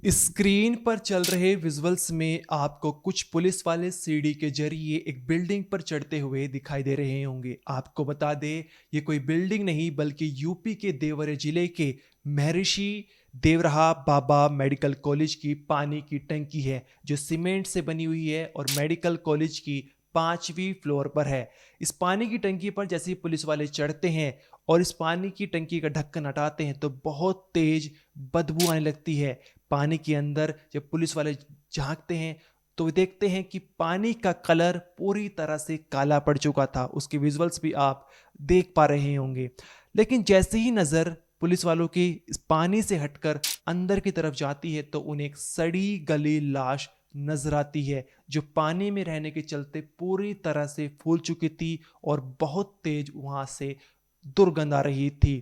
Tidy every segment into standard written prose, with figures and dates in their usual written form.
Screen पर चल रहे विजुअल्स में आपको कुछ पुलिस वाले सीढ़ी के जरिए एक बिल्डिंग पर चढ़ते हुए दिखाई दे रहे होंगे। आपको बता दें, ये कोई बिल्डिंग नहीं बल्कि यूपी के देवरिया जिले के महर्षि देवराहा बाबा मेडिकल कॉलेज की पानी की टंकी है, जो सीमेंट से बनी हुई है और मेडिकल कॉलेज की 5वीं फ्लोर पर है। इस पानी की टंकी पर जैसे ही पुलिस वाले चढ़ते हैं और इस पानी की टंकी का ढक्कन हटाते हैं तो बहुत तेज बदबू आने लगती है। पानी के अंदर जब पुलिस वाले झांकते हैं तो देखते हैं कि पानी का कलर पूरी तरह से काला पड़ चुका था। उसके विजुअल्स भी आप देख पा रहे होंगे। लेकिन जैसे ही नज़र पुलिस वालों की इस पानी से हटकर अंदर की तरफ जाती है तो उन्हें एक सड़ी गली लाश नजर आती है, जो पानी में रहने के चलते पूरी तरह से फूल चुकी थी और बहुत तेज वहां से दुर्गंध आ रही थी।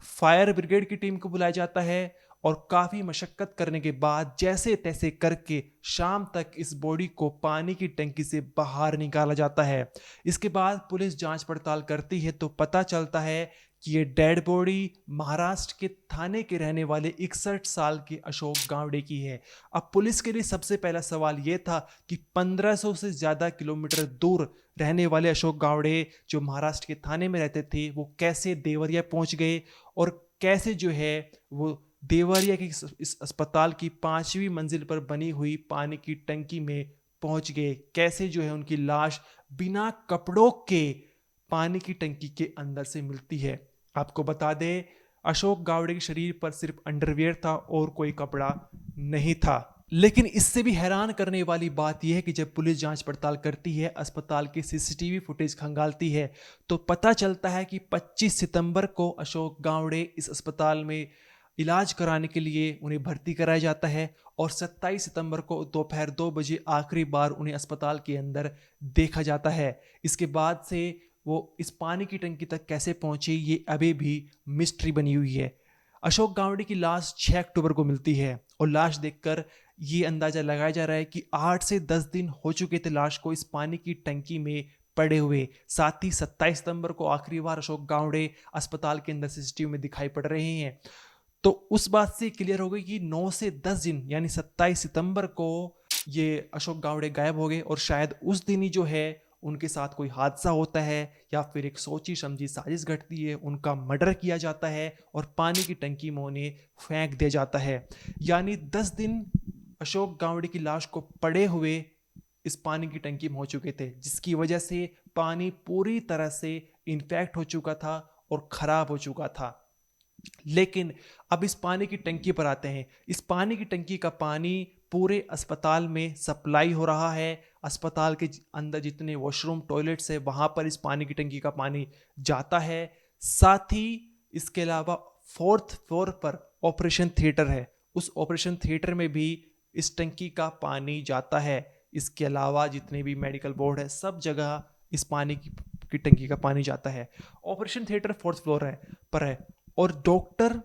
फायर ब्रिगेड की टीम को बुलाया जाता है और काफी मशक्कत करने के बाद जैसे तैसे करके शाम तक इस बॉडी को पानी की टंकी से बाहर निकाला जाता है। इसके बाद पुलिस जांच पड़ताल करती है तो पता चलता है कि ये डेड बॉडी महाराष्ट्र के थाने के रहने वाले 61 साल के अशोक गावड़े की है। अब पुलिस के लिए सबसे पहला सवाल यह था कि 1500 से ज्यादा किलोमीटर दूर रहने वाले अशोक गावड़े, जो महाराष्ट्र के थाने में रहते थे, वो कैसे देवरिया पहुंच गए और कैसे जो है वो देवरिया के इस अस्पताल की 5वीं मंजिल पर बनी हुई पानी की टंकी में पहुंच गए। कैसे जो है उनकी लाश बिना कपड़ों के पानी की टंकी के अंदर से मिलती है। आपको बता दें, अशोक गावड़े के शरीर पर सिर्फ अंडरवियर था और कोई कपड़ा नहीं था। लेकिन इससे भी हैरान करने वाली बात यह है कि जब पुलिस जांच पड़ताल करती है, अस्पताल की सीसीटीवी फुटेज खंगालती है, तो पता चलता है कि 25 सितंबर को अशोक गावड़े इस अस्पताल में इलाज कराने के लिए उन्हें भर्ती कराया जाता है और 27 सितंबर को दोपहर 2 बजे आखिरी बार उन्हें अस्पताल के अंदर देखा जाता है। इसके बाद से वो इस पानी की टंकी तक कैसे पहुंचे, ये अभी भी मिस्ट्री बनी हुई है। अशोक गावड़े की लाश 6 अक्टूबर को मिलती है और लाश देखकर ये अंदाजा लगाया जा रहा है कि 8 से 10 दिन हो चुके थे लाश को इस पानी की टंकी में पड़े हुए। साथ ही 27 सितंबर को आखिरी बार अशोक गावड़े अस्पताल के अंदर सीसीटीवी में दिखाई पड़ रहे हैं। तो उस बात से क्लियर हो गई कि 9 से 10 दिन यानी 27 सितंबर को ये अशोक गावड़े गायब हो गए और शायद उस दिन ही जो है उनके साथ कोई हादसा होता है या फिर एक सोची समझी साजिश घटती है, उनका मर्डर किया जाता है और पानी की टंकी में उन्हें फेंक दिया जाता है। यानी 10 दिन अशोक गावड़े की लाश को पड़े हुए इस पानी की टंकी में हो चुके थे, जिसकी वजह से पानी पूरी तरह से इन्फेक्ट हो चुका था और खराब हो चुका था। लेकिन अब इस पानी की टंकी पर आते हैं। इस पानी की टंकी का पानी पूरे अस्पताल में सप्लाई हो रहा है। अस्पताल के अंदर जितने वॉशरूम टॉयलेट्स है वहां पर इस पानी की टंकी का पानी जाता है। साथ ही इसके अलावा 4th फ्लोर पर ऑपरेशन थिएटर है, उस ऑपरेशन थिएटर में भी इस टंकी का पानी जाता है। इसके अलावा जितने भी मेडिकल बोर्ड है सब जगह इस पानी की टंकी का पानी जाता है। ऑपरेशन थिएटर 4th फ्लोर पर है और डॉक्टर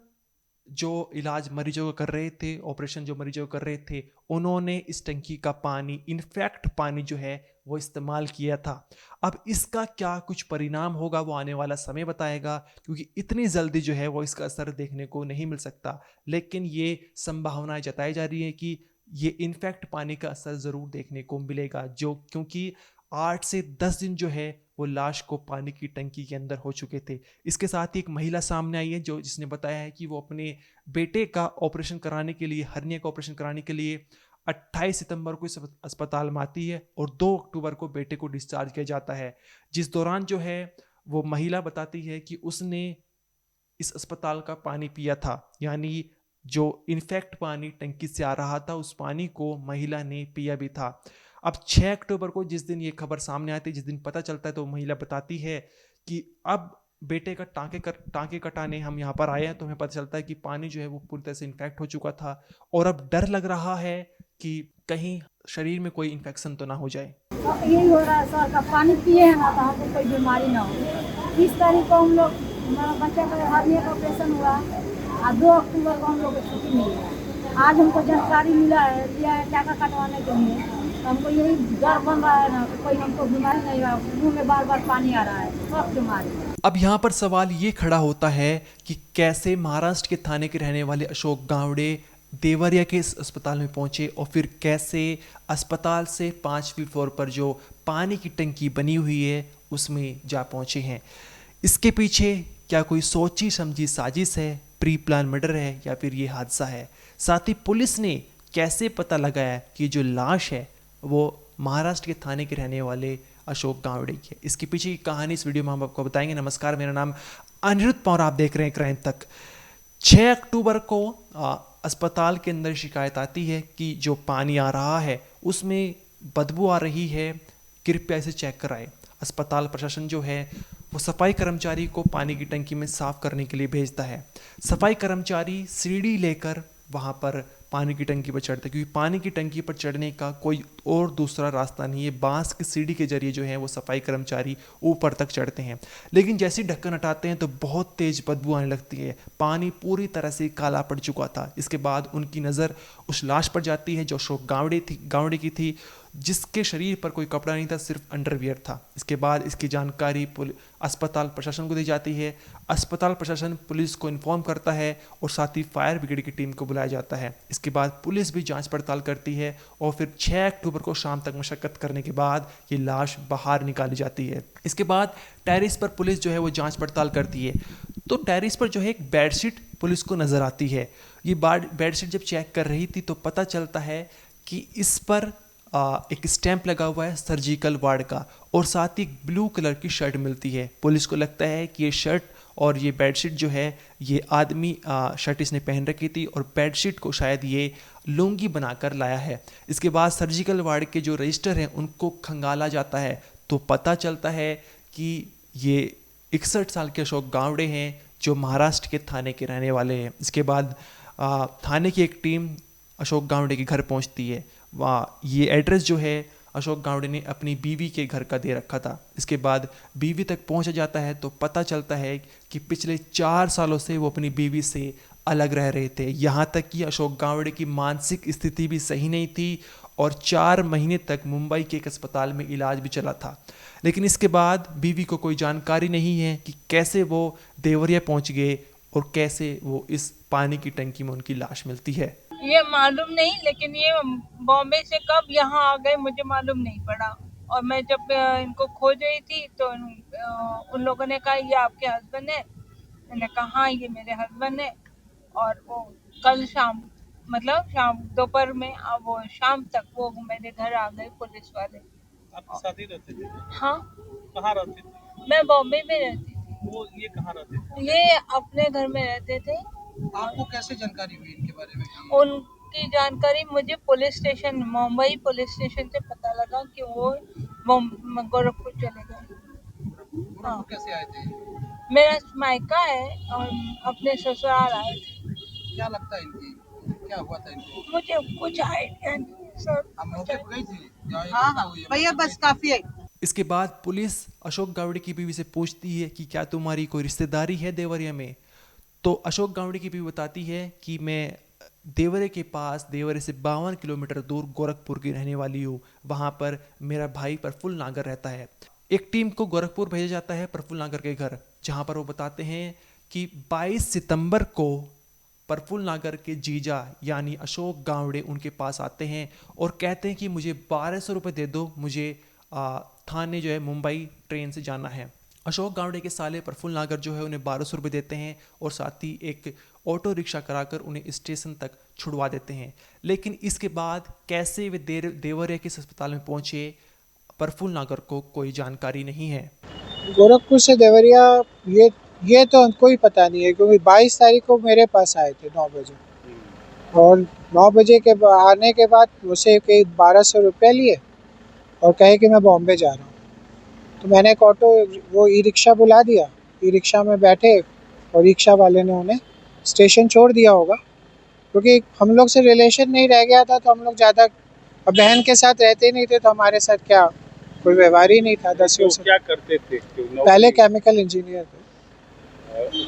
जो इलाज मरीजों को कर रहे थे, ऑपरेशन जो मरीजों को कर रहे थे, उन्होंने इस टंकी का पानी, इनफैक्ट पानी जो है वो इस्तेमाल किया था। अब इसका क्या कुछ परिणाम होगा वो आने वाला समय बताएगा, क्योंकि इतनी जल्दी जो है वो इसका असर देखने को नहीं मिल सकता। लेकिन ये संभावनाएं जताई जा रही है कि ये इनफैक्ट पानी का असर जरूर देखने को मिलेगा, जो क्योंकि 8 से 10 दिन जो है वो लाश को पानी की टंकी के अंदर हो चुके थे। इसके साथ ही एक महिला सामने आई है जिसने बताया है कि वो अपने बेटे का ऑपरेशन कराने के लिए, हर्निया का ऑपरेशन कराने के लिए 28 सितंबर को इस अस्पताल में आती है और 2 अक्टूबर को बेटे को डिस्चार्ज किया जाता है। जिस दौरान जो है वो महिला बताती है कि उसने इस अस्पताल का पानी पिया था, यानी जो इन्फेक्ट पानी टंकी से आ रहा था उस पानी को महिला ने पिया भी था। अब 6 अक्टूबर को जिस दिन ये खबर सामने आती है, जिस दिन पता चलता है, तो महिला बताती है कि अब बेटे का टांके कटाने हम यहाँ पर आए हैं तो हमें पता चलता है कि पानी जो है वो पूरी तरह से इन्फेक्ट हो चुका था और अब डर लग रहा है कि कहीं शरीर में कोई इन्फेक्शन तो ना हो जाए। यही हो रहा है सर का, पानी पिए हैं ना तो हमको कोई बीमारी ना हो। इस तारीख को हम लोग, हमारा बच्चा का हार्निया का ऑपरेशन हुआ और 2 अक्टूबर को हम लोग को छुट्टी मिली है। आज हमको जानकारी मिला है, दिया है टाका कटवाने के लिए, तो हमको यही डर बन रहा है ना कि कोई हमको बीमारी नहीं रहा, मुँह में बार बार पानी आ रहा है, सब बीमारी। अब यहाँ पर सवाल ये खड़ा होता है कि कैसे महाराष्ट्र के थाने के रहने वाले अशोक गावड़े देवरिया के इस अस्पताल में पहुंचे और फिर कैसे अस्पताल से 5वीं फ्लोर पर जो पानी की टंकी बनी हुई है उसमें जा पहुंचे हैं। इसके पीछे क्या कोई सोची समझी साजिश है, प्री प्लान मर्डर है या फिर ये हादसा है? साथ ही पुलिस ने कैसे पता लगाया कि जो लाश है वो महाराष्ट्र के थाने के रहने वाले अशोक गावड़े की है? इसके पीछे की कहानी इस वीडियो में हम आपको बताएंगे। नमस्कार, मेरा नाम अनिरुद्ध पवार, आप देख रहे हैं क्राइम तक। 6 अक्टूबर को अस्पताल के अंदर शिकायत आती है कि जो पानी आ रहा है उसमें बदबू आ रही है, कृपया इसे चेक कराएं। अस्पताल प्रशासन जो है वो सफाई कर्मचारी को पानी की टंकी में साफ करने के लिए भेजता है। सफाई कर्मचारी सीढ़ी लेकर वहाँ पर पानी की टंकी पर चढ़ते, क्योंकि पानी की टंकी पर चढ़ने का कोई और दूसरा रास्ता नहीं है। बांस की सीढ़ी के जरिए जो है वो सफाई कर्मचारी ऊपर तक चढ़ते हैं, लेकिन जैसे ही ढक्कन हटाते हैं तो बहुत तेज बदबू आने लगती है। पानी पूरी तरह से काला पड़ चुका था। इसके बाद उनकी नज़र उस लाश पर जाती है जो अशोक गावड़े की थी, जिसके शरीर पर कोई कपड़ा नहीं था, सिर्फ अंडरवियर था। इसके बाद इसकी जानकारी अस्पताल प्रशासन को दी जाती है। अस्पताल प्रशासन पुलिस को इन्फॉर्म करता है और साथ ही फायर ब्रिगेड की टीम को बुलाया जाता है। इसके बाद पुलिस भी जांच पड़ताल करती है और फिर 6 अक्टूबर को शाम तक मशक्कत करने के बाद ये लाश बाहर निकाली जाती है। इसके बाद टेरिस पर पुलिस जो है वो जांच पड़ताल करती है, तो टेरिस पर जो है एक बेडशीट पुलिस को नज़र आती है। ये बेडशीट जब चेक कर रही थी तो पता चलता है कि इस पर एक स्टैंप लगा हुआ है सर्जिकल वार्ड का, और साथ ही ब्लू कलर की शर्ट मिलती है। पुलिस को लगता है कि ये शर्ट और ये बेडशीट जो है ये आदमी शर्ट इसने पहन रखी थी और बेडशीट को शायद ये लुंगी बनाकर लाया है। इसके बाद सर्जिकल वार्ड के जो रजिस्टर हैं उनको खंगाला जाता है, तो पता चलता है कि ये 61 साल के अशोक गावड़े हैं जो महाराष्ट्र के थाने के रहने वाले हैं। इसके बाद थाने की एक टीम अशोक गावड़े के घर पहुंचती है। ये एड्रेस जो है अशोक गावड़े ने अपनी बीवी के घर का दे रखा था। इसके बाद बीवी तक पहुंचा जाता है तो पता चलता है कि पिछले 4 सालों से वो अपनी बीवी से अलग रह रहे थे। यहाँ तक कि अशोक गावड़े की मानसिक स्थिति भी सही नहीं थी और 4 महीने तक मुंबई के एक अस्पताल में इलाज भी चला था। लेकिन इसके बाद बीवी को कोई जानकारी नहीं है कि कैसे वो देवरिया पहुँच गए और कैसे वो इस पानी की टंकी में उनकी लाश मिलती है। ये मालूम नहीं, लेकिन ये बॉम्बे से कब यहाँ आ गए मुझे मालूम नहीं पड़ा। और मैं जब इनको खोज रही थी तो उन लोगों ने कहा ये आपके हस्बैंड है। मैंने कहा हाँ ये मेरे हस्बैंड है। और वो कल शाम मतलब शाम दोपहर में वो शाम तक वो मेरे घर आ गए पुलिस वाले। आपके साथ ही रहते थे? हाँ। कहाँ रहते थे? मैं बॉम्बे में रहती थी। वो ये कहाँ रहते थे? ये अपने घर में रहते थे। आपको कैसे जानकारी हुई इनके बारे में? उनकी जानकारी मुझे police station Mumbai police station से पता लगा कि वो गोरखपुर चले गए। हाँ। कैसे आए थे? मेरा मायका है और अपने ससुराल आए थे। क्या लगता है इनकी क्या हुआ था इनको? मुझे कुछ आइडिया नहीं सर। हम मौके पर गई थी? हाँ भैया बस काफी है। इसके बाद पुलिस अशोक गावड़े की बीवी से पूछती है कि क्या तुम्हारी कोई रिश्तेदारी है देवरिया में? तो अशोक गावड़े की बीवी बताती है कि मैं देवरे के पास, देवरे से 52 किलोमीटर दूर गोरखपुर की रहने वाली हूँ। वहाँ पर मेरा भाई प्रफुल्ल नागर रहता है। एक टीम को गोरखपुर भेजा जाता है प्रफुल्ल नागर के घर, जहाँ पर वो बताते हैं कि 22 सितंबर को प्रफुल्ल नागर के जीजा यानी अशोक गावड़े उनके पास आते हैं और कहते हैं कि मुझे 1200 रुपये दे दो, मुझे थाने जो है मुंबई ट्रेन से जाना है। अशोक गावड़े के साले प्रफुल्ल नागर जो है उन्हें 1200 रुपये देते हैं और साथ ही एक ऑटो रिक्शा कराकर उन्हें स्टेशन तक छुड़वा देते हैं। लेकिन इसके बाद कैसे वे देवरिया के अस्पताल में पहुंचे, प्रफुल्ल नागर को कोई जानकारी नहीं है। गोरखपुर से देवरिया ये तो कोई पता नहीं है, क्योंकि 22 तारीख को मेरे पास आए थे 9 बजे और 9 बजे के आने के बाद मुझसे 1200 रुपये लिए और कहे कि मैं बॉम्बे जा रहा हूँ। तो मैंने एक ऑटो वो ई रिक्शा बुला दिया, ई रिक्शा में बैठे और रिक्शा वाले ने उन्हें स्टेशन छोड़ दिया होगा, क्योंकि हम लोग से रिलेशन नहीं रह गया था। तो हम लोग ज़्यादा, अब बहन के साथ रहते नहीं थे तो हमारे साथ क्या कोई व्यवहार ही नहीं था। 10 वर्ष क्या करते थे? पहले केमिकल इंजीनियर थे।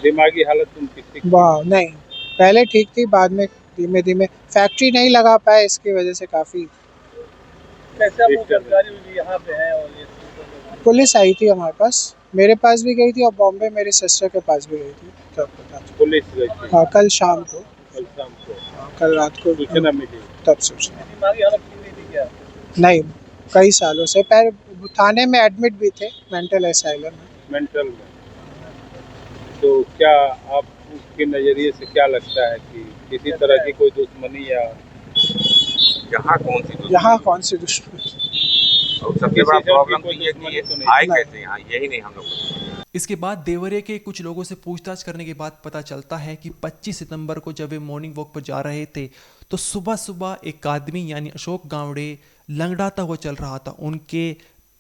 दिमागी हालत उनकी ठीक नहीं, पहले ठीक थी, बाद में धीमे धीमे फैक्ट्री नहीं लगा पाए, इसकी वजह से काफ़ी। कैसे आपको जानकारी हुई यहाँ पे है? और ये पुलिस आई थी हमारे पास, मेरे पास भी गई थी और बॉम्बे मेरी सिस्टर के पास भी गई थी। तब पता चला। पुलिस गई थी? हाँ, कल शाम को। कल रात को सूचना मिली? तब सूचना। दिमागी हालत ठीक नहीं थी क्या? नहीं, कई सालों से थाने में एडमिट भी थे, मेंटल असाइलम में। मेंटल में। तो क्या आपके नज़रिए से क्या लगता है कि किसी तरह की कोई दुश्मनी या यहाँ कौन सी दुश्मनी? यहाँ कौन सी दुश्मनी? और सबसे बड़ा किसी से उनकी प्रॉब्लम तो कोई ये दुश्मनी कि तो नहीं? आए नहीं। कैसे यहाँ, यही नहीं हम लोग को समझ में। इसके बाद देवरिया के कुछ लोगों से पूछताछ करने के बाद पता चलता है कि 25 सितंबर को जब वे मॉर्निंग वॉक पर जा रहे थे तो सुबह सुबह एक आदमी यानी अशोक गावड़े लंगड़ाता हुआ चल रहा था। उनके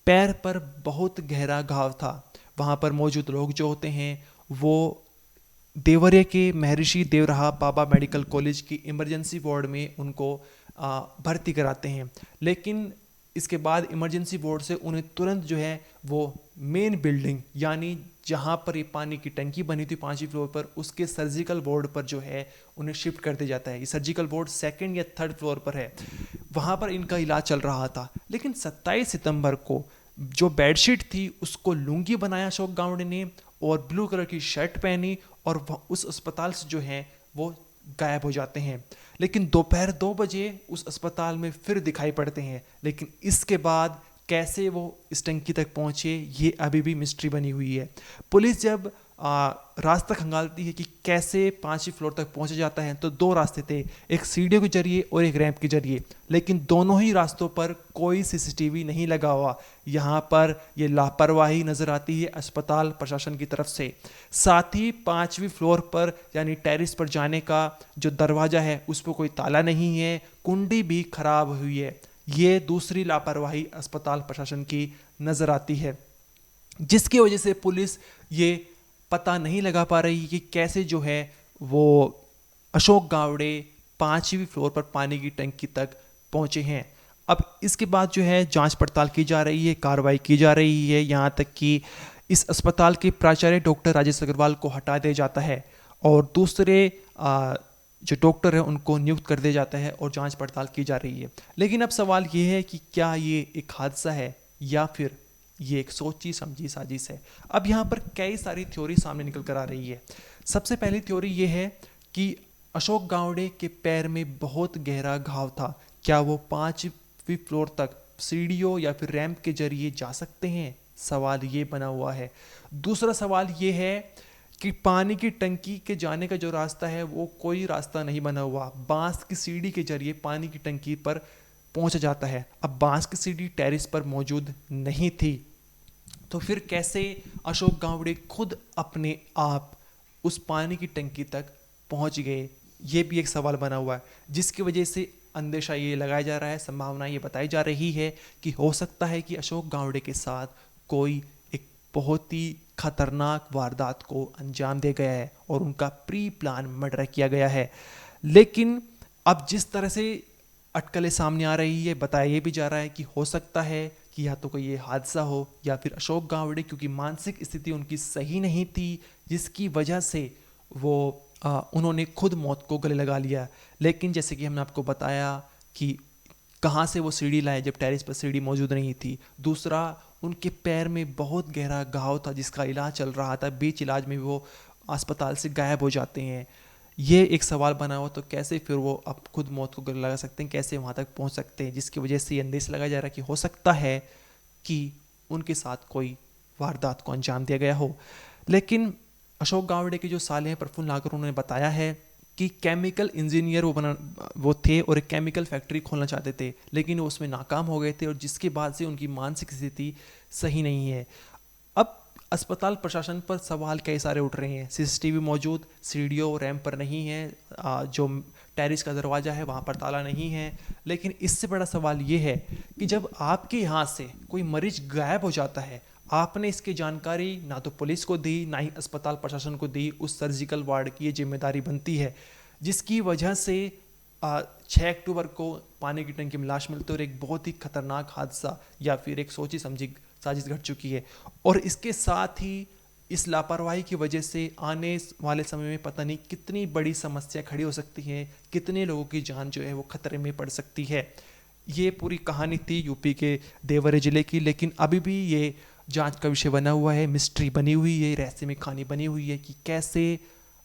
पैर पर बहुत गहरा घाव था। वहाँ पर मौजूद लोग जो होते हैं वो देवरिया के महर्षि देवराहा बाबा मेडिकल कॉलेज की इमरजेंसी वार्ड में उनको भर्ती कराते हैं। लेकिन इसके बाद इमरजेंसी वार्ड से उन्हें तुरंत जो है वो मेन बिल्डिंग यानी जहाँ पर ये पानी की टंकी बनी थी 5वीं फ्लोर पर, उसके सर्जिकल वार्ड पर जो है उन्हें शिफ्ट कर दिया जाता है। ये सर्जिकल वार्ड 2nd या 3rd फ्लोर पर है। वहाँ पर इनका इलाज चल रहा था। लेकिन 27 सितंबर को जो बेडशीट थी उसको लुंगी बनाया अशोक गावड़े ने और ब्लू कलर की शर्ट पहनी और उस अस्पताल से जो है वो गायब हो जाते हैं। लेकिन दोपहर 2 बजे उस अस्पताल में फिर दिखाई पड़ते हैं। लेकिन इसके बाद कैसे वो इस टंकी तक पहुंचे ये अभी भी मिस्ट्री बनी हुई है। पुलिस जब रास्ता खंगालती है कि कैसे 5वीं फ्लोर तक पहुंचा जाता है तो 2 रास्ते थे, एक सीढ़ियों के जरिए और एक रैंप के जरिए। लेकिन दोनों ही रास्तों पर कोई सीसीटीवी नहीं लगा हुआ। यहाँ पर ये लापरवाही नजर आती है अस्पताल प्रशासन की तरफ से। साथ ही 5वीं फ्लोर पर यानी टेरेस पर जाने का जो दरवाजा है उस पर कोई ताला नहीं है, कुंडी भी खराब हुई है। ये दूसरी लापरवाही अस्पताल प्रशासन की नजर आती है, जिसकी वजह से पुलिस ये पता नहीं लगा पा रही कि कैसे जो है वो अशोक गावड़े 5वीं फ्लोर पर पानी की टंकी तक पहुंचे हैं। अब इसके बाद जो है जांच पड़ताल की जा रही है, कार्रवाई की जा रही है। यहाँ तक कि इस अस्पताल के प्राचार्य डॉक्टर राजेश अग्रवाल को हटा दिया जाता है और दूसरे जो डॉक्टर है उनको नियुक्त कर दिया जाता है और जांच पड़ताल की जा रही है। लेकिन अब सवाल ये है कि क्या ये एक हादसा है या फिर ये एक सोची समझी साजिश है। अब यहाँ पर कई सारी थ्योरी सामने निकल कर आ रही है। सबसे पहली थ्योरी ये है कि अशोक गावड़े के पैर में बहुत गहरा घाव था। क्या वो 5वीं फ्लोर तक सीढ़ियों या फिर रैंप के जरिए जा सकते हैं? सवाल ये बना हुआ है। दूसरा सवाल ये है कि पानी की टंकी के जाने का जो रास्ता है वो कोई रास्ता नहीं बना हुआ। बांस की सीढ़ी के जरिए पानी की टंकी पर पहुंचा जाता है। अब बांस की सीढ़ी टेरेस पर मौजूद नहीं थी तो फिर कैसे अशोक गावड़े खुद अपने आप उस पानी की टंकी तक पहुंच गए? ये भी एक सवाल बना हुआ है, जिसकी वजह से अंदेशा ये लगाया जा रहा है, संभावना ये बताई जा रही है कि हो सकता है कि अशोक गावड़े के साथ कोई एक बहुत ही खतरनाक वारदात को अंजाम दे गया है और उनका प्री प्लान मर्डर किया गया है। लेकिन अब जिस तरह से अटकलें सामने आ रही है, बताया ये भी जा रहा है कि हो सकता है कि या तो कोई ये हादसा हो या फिर अशोक गावड़े क्योंकि मानसिक स्थिति उनकी सही नहीं थी जिसकी वजह से वो उन्होंने खुद मौत को गले लगा लिया। लेकिन जैसे कि हमने आपको बताया कि कहाँ से वो सीढ़ी लाए जब टेरेस पर सीढ़ी मौजूद नहीं थी। दूसरा, उनके पैर में बहुत गहरा घाव था जिसका इलाज चल रहा था। बीच इलाज में वो अस्पताल से गायब हो जाते हैं। ये एक सवाल बना हुआ तो कैसे फिर वो अब खुद मौत को गले लगा सकते हैं, कैसे वहाँ तक पहुँच सकते हैं, जिसकी वजह से ये अंदेशा लगाया जा रहा है कि हो सकता है कि उनके साथ कोई वारदात को अंजाम दिया गया हो। लेकिन अशोक गावड़े के जो साले हैं प्रफुल्ल नागर, उन्होंने बताया है कि केमिकल इंजीनियर वो थे और एक केमिकल फैक्ट्री खोलना चाहते थे, लेकिन वो उसमें नाकाम हो गए थे और जिसके बाद से उनकी मानसिक स्थिति सही नहीं है। अब अस्पताल प्रशासन पर सवाल कई सारे उठ रहे हैं। सीसीटीवी मौजूद सीढ़ियों रैंप पर नहीं है, जो टेरेस का दरवाज़ा है वहाँ पर ताला नहीं है। लेकिन इससे बड़ा सवाल ये है कि जब आपके यहाँ से कोई मरीज गायब हो जाता है, आपने इसकी जानकारी ना तो पुलिस को दी ना ही अस्पताल प्रशासन को दी। उस सर्जिकल वार्ड की ये जिम्मेदारी बनती है, जिसकी वजह से 6 अक्टूबर को पानी की टंकी में लाश मिलती है और एक बहुत ही खतरनाक हादसा या फिर एक सोची समझी साजिश घट चुकी है। और इसके साथ ही इस लापरवाही की वजह से आने वाले समय में पता नहीं कितनी बड़ी समस्या खड़ी हो सकती है, कितने लोगों की जान जो है वो खतरे में पड़ सकती है। ये पूरी कहानी थी यूपी के देवरिया जिले की, लेकिन अभी भी ये जांच का विषय बना हुआ है, मिस्ट्री बनी हुई है, रहस्यमय कहानी बनी हुई है कि कैसे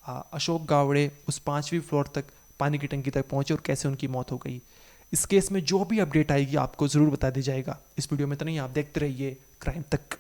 अशोक गावड़े उस 5वीं फ्लोर तक पानी की टंकी तक पहुंचे और कैसे उनकी मौत हो गई। इस केस में जो भी अपडेट आएगी आपको ज़रूर बता दी जाएगा। इस वीडियो में इतना ही, आप देखते रहिए क्राइम तक।